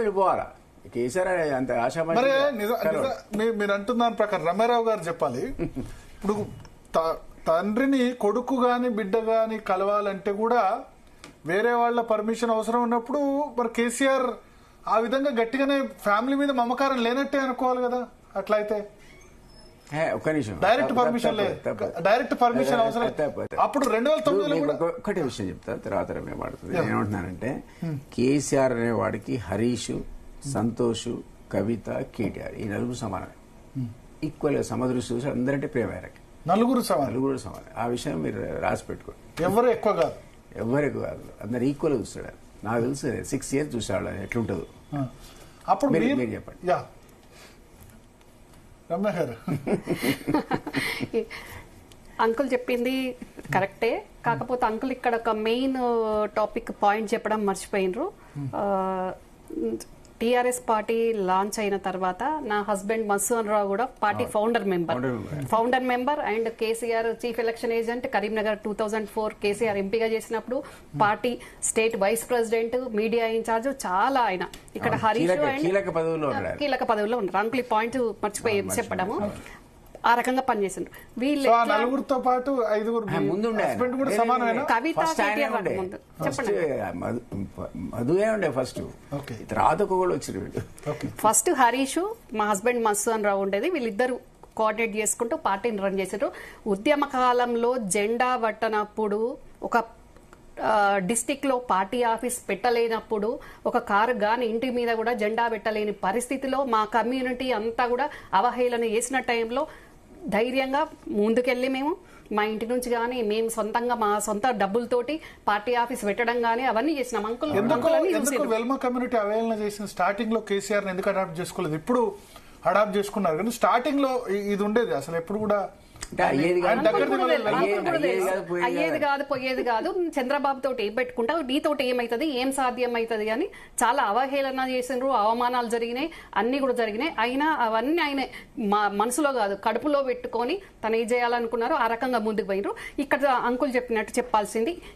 వెళ్ళిపోవాలా కేసీఆర్ అంత మరి మీరు అంటున్న దాని ప్రకారం రమారావు గారు చెప్పాలి. ఇప్పుడు తండ్రిని కొడుకు గాని బిడ్డ గాని కలవాలంటే కూడా వేరే వాళ్ళ పర్మిషన్ అవసరం ఉన్నప్పుడు మరి కేసీఆర్ ఆ విధంగా గట్టిగానే ఫ్యామిలీ మీద మమకారం లేనట్టే అనుకోవాలి కదా. అట్లయితే ఒక్క నిమిషం డైరెక్ట్ పర్మిషన్ లేదు, డైరెక్ట్ పర్మిషన్ అవసరం. అప్పుడు 2009 ఒకటే విషయం చెప్తా, తర్వాత మేము మాట్లాడుతుంది. ఏమంటున్నానంటే కేసీఆర్ అనేవాడికి హరీష్, సంతోష్, కవిత, కేటీఆర్ ఈ నలుగురు సమానమే. ఈక్వల్ గా సమదృష్టి చూసి అందరంటే ప్రేమ ఆయనకి. నలుగురు సమానం. ఆ విషయం మీరు రాసి పెట్టుకోండి. ఎవరు ఎక్కువ కాదు, అందరు ఈక్వల్ గా చూస్తాడు. నాకు తెలుసు 6 years చూసాడు ఎట్లుంటదో. అప్పుడు మీరు చెప్పండి. రమ్య గారు అంకుల్ చెప్పింది కరెక్టే. కాకపోతే అంకుల్ ఇక్కడ ఒక మెయిన్ టాపిక్ పాయింట్ చెప్పడం మర్చిపోయినరు. టీఆర్ఎస్ పార్టీ లాంచ్ అయిన తర్వాత నా హస్బెండ్ మసూన్ రావు కూడా party founder member and KCR chief election agent. Karimnagar 2004 KCR ఎంపీగా చేసినప్పుడు party state vice president, media in-charge, చాలా ఆయన ఇక్కడ హరీష్ కీలక పదవుల్లో ఉన్నారు. అంకుల్ ఈ పాయింట్ మర్చిపోయి చెప్పడము. ఆ రకంగా పనిచేసిండ్రు వీళ్ళు. నలుగురితో పాటు 5 ముందు కవిత మధువే ఉండే ఫస్ట్, తర్వాత కూడా వచ్చారు. ఫస్ట్ హరీష్, మా హస్బెండ్ మసూన్ రావు ఉండేది. వీళ్ళిద్దరు కోఆర్డినేట్ చేసుకుంటూ పార్టీని రన్ చేశారు. ఉద్యమ కాలంలో జెండా పట్టనప్పుడు, ఒక డిస్టిక్ లో పార్టీ ఆఫీస్ పెట్టలేనప్పుడు, ఒక కారు గాని ఇంటి మీద కూడా జెండా పెట్టలేని పరిస్థితిలో మా కమ్యూనిటీ అంతా కూడా అవహేళన చేసిన టైంలో ధైర్యంగా ముందుకెళ్ళి మేము మా ఇంటి నుంచి గానీ మేము సొంతంగా మా సొంత డబ్బులతోటి పార్టీ ఆఫీస్ పెట్టడం గానీ అవన్నీ చేసినాం. అంకుల్ వెల్మా కమ్యూనిటీ అవహేళన చేసిన స్టార్టింగ్ లో కేసీఆర్ ఎందుకు అడాప్ట్ చేసుకోలేదు? ఇప్పుడు అడాప్ట్ చేసుకున్నారు కానీ స్టార్టింగ్ లో ఇది ఉండేది అసలు ఎప్పుడు కూడా అయ్యేది కాదు, పోయేది కాదు. చంద్రబాబు తోటి ఏం పెట్టుకుంటావు, నీతోటి ఏమైతుంది, ఏం సాధ్యం అవుతుంది అని చాలా అవహేళన చేసినారు. అవమానాలు జరిగినాయి, అన్ని కూడా జరిగినాయి. అయినా అవన్నీ ఆయన మనసులో కాదు కడుపులో పెట్టుకొని తను ఏం చేయాలనుకున్నారో ఆ రకంగా ముందుకు పోయినారు. ఇక్కడ అంకుల్ చెప్పినట్టు చెప్పాల్సింది